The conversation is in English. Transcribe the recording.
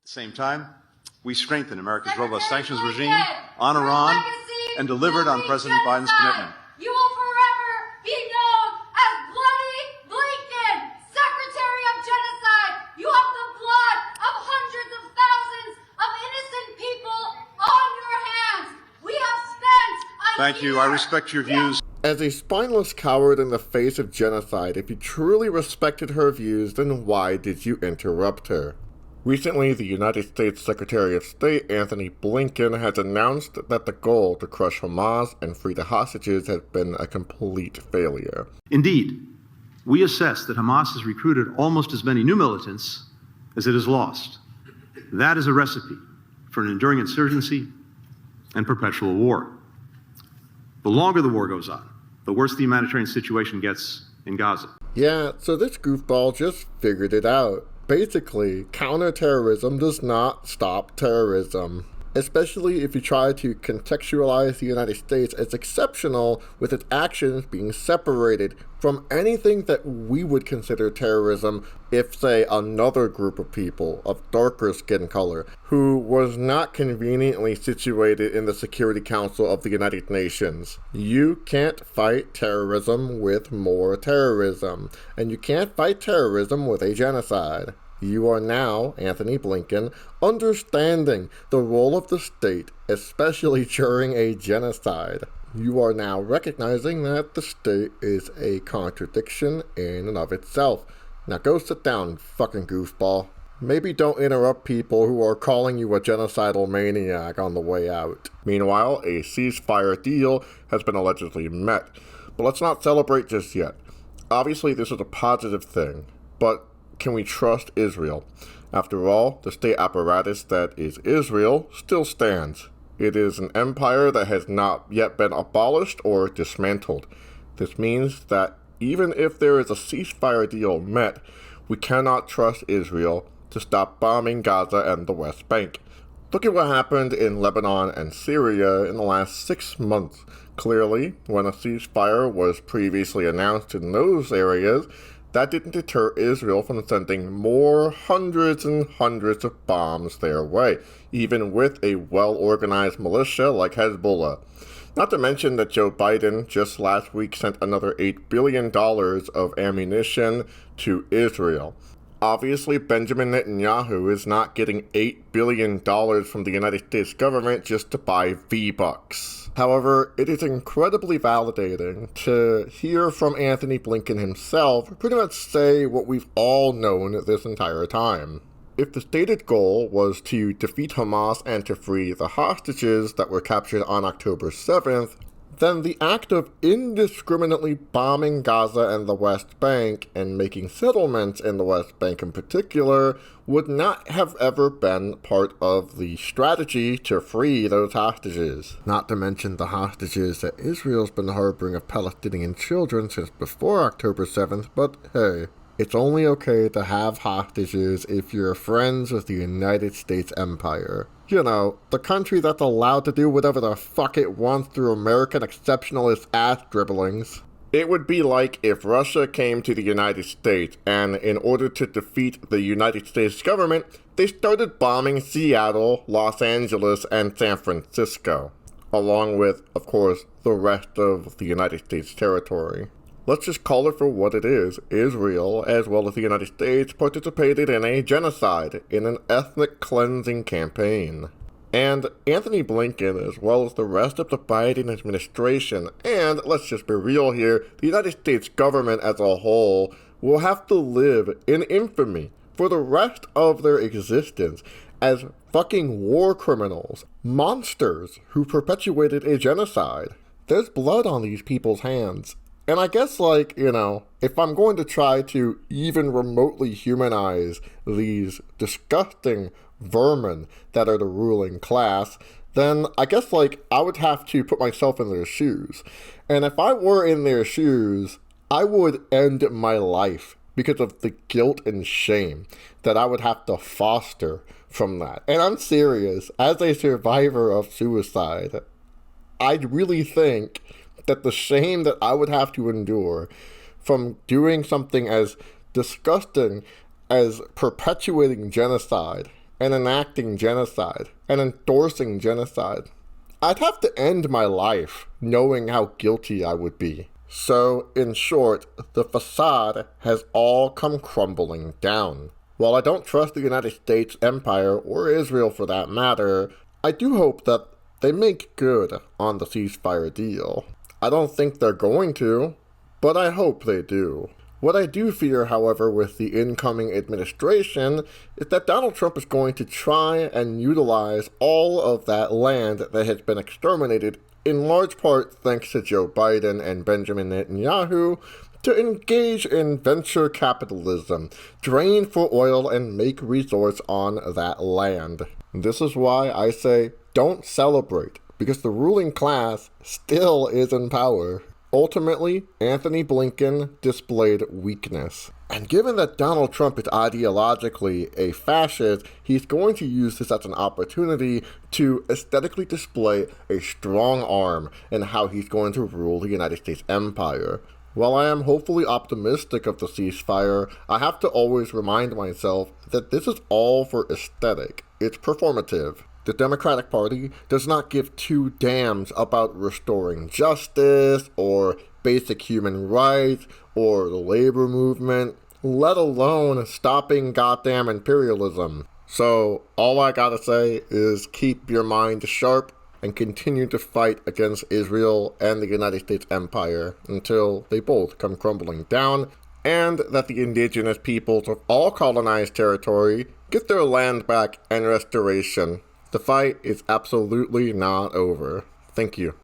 the same time, we strengthened America's robust sanctions regime on Iran and delivered on President Biden's commitment. You will forever be known as Bloody Blinken, Secretary of Genocide. You have the blood of hundreds of thousands of innocent people on your hands. We have spent a Thank you. I respect your views. As a spineless coward in the face of genocide, if you truly respected her views, then why did you interrupt her? Recently, the United States Secretary of State Anthony Blinken has announced that the goal to crush Hamas and free the hostages has been a complete failure. Indeed, we assess that Hamas has recruited almost as many new militants as it has lost. That is a recipe for an enduring insurgency and perpetual war. The longer the war goes on, the worse the humanitarian situation gets in Gaza. Yeah, so this goofball just figured it out. Basically, counterterrorism does not stop terrorism, especially if you try to contextualize the United States as exceptional with its actions being separated from anything that we would consider terrorism if, say, another group of people of darker skin color who was not conveniently situated in the Security Council of the United Nations. You can't fight terrorism with more terrorism, and you can't fight terrorism with a genocide. You are now, Anthony Blinken, understanding the role of the state, especially during a genocide. You are now recognizing that the state is a contradiction in and of itself. Now go sit down, fucking goofball. Maybe don't interrupt people who are calling you a genocidal maniac on the way out. Meanwhile, a ceasefire deal has been allegedly met. But let's not celebrate just yet. Obviously, this is a positive thing, but can we trust Israel? After all, the state apparatus that is Israel still stands. It is an empire that has not yet been abolished or dismantled. This means that even if there is a ceasefire deal met, we cannot trust Israel to stop bombing Gaza and the West Bank. Look at what happened in Lebanon and Syria in the last 6 months. Clearly, when a ceasefire was previously announced in those areas, that didn't deter Israel from sending more hundreds and hundreds of bombs their way, even with a well-organized militia like Hezbollah. Not to mention that Joe Biden just last week sent another $8 billion of ammunition to Israel. Obviously, Benjamin Netanyahu is not getting $8 billion from the United States government just to buy V-Bucks. However, it is incredibly validating to hear from Anthony Blinken himself pretty much say what we've all known this entire time. If the stated goal was to defeat Hamas and to free the hostages that were captured on October 7th, then the act of indiscriminately bombing Gaza and the West Bank and making settlements in the West Bank in particular would not have ever been part of the strategy to free those hostages. Not to mention the hostages that Israel's been harboring of Palestinian children since before October 7th, but hey, it's only okay to have hostages if you're friends with the United States Empire. You know, the country that's allowed to do whatever the fuck it wants through American exceptionalist ass dribblings. It would be like if Russia came to the United States and in order to defeat the United States government, they started bombing Seattle, Los Angeles, and San Francisco, along with, of course, the rest of the United States territory. Let's just call it for what it is. Israel, as well as the United States, participated in a genocide, in an ethnic cleansing campaign. And Anthony Blinken, as well as the rest of the Biden administration, and let's just be real here, the United States government as a whole, will have to live in infamy for the rest of their existence as fucking war criminals, monsters who perpetuated a genocide. There's blood on these people's hands. And I guess, like, you know, if I'm going to try to even remotely humanize these disgusting vermin that are the ruling class, then I guess, like, I would have to put myself in their shoes. And if I were in their shoes, I would end my life because of the guilt and shame that I would have to foster from that. And I'm serious, as a survivor of suicide, I really think that the shame that I would have to endure from doing something as disgusting as perpetuating genocide and enacting genocide and endorsing genocide. I'd have to end my life knowing how guilty I would be. So, in short, the facade has all come crumbling down. While I don't trust the United States empire, or Israel for that matter, I do hope that they make good on the ceasefire deal. I don't think they're going to, but I hope they do. What I do fear, however, with the incoming administration is that Donald Trump is going to try and utilize all of that land that has been exterminated, in large part thanks to Joe Biden and Benjamin Netanyahu, to engage in venture capitalism, drain for oil, and make resorts on that land. This is why I say don't celebrate, because the ruling class still is in power. Ultimately, Anthony Blinken displayed weakness. And given that Donald Trump is ideologically a fascist, he's going to use this as an opportunity to aesthetically display a strong arm in how he's going to rule the United States empire. While I am hopefully optimistic of the ceasefire, I have to always remind myself that this is all for aesthetic. It's performative. The Democratic Party does not give two damns about restoring justice, or basic human rights, or the labor movement, let alone stopping goddamn imperialism. So, all I gotta say is keep your mind sharp and continue to fight against Israel and the United States empire until they both come crumbling down, and that the indigenous peoples of all colonized territory get their land back and restoration. The fight is absolutely not over. Thank you.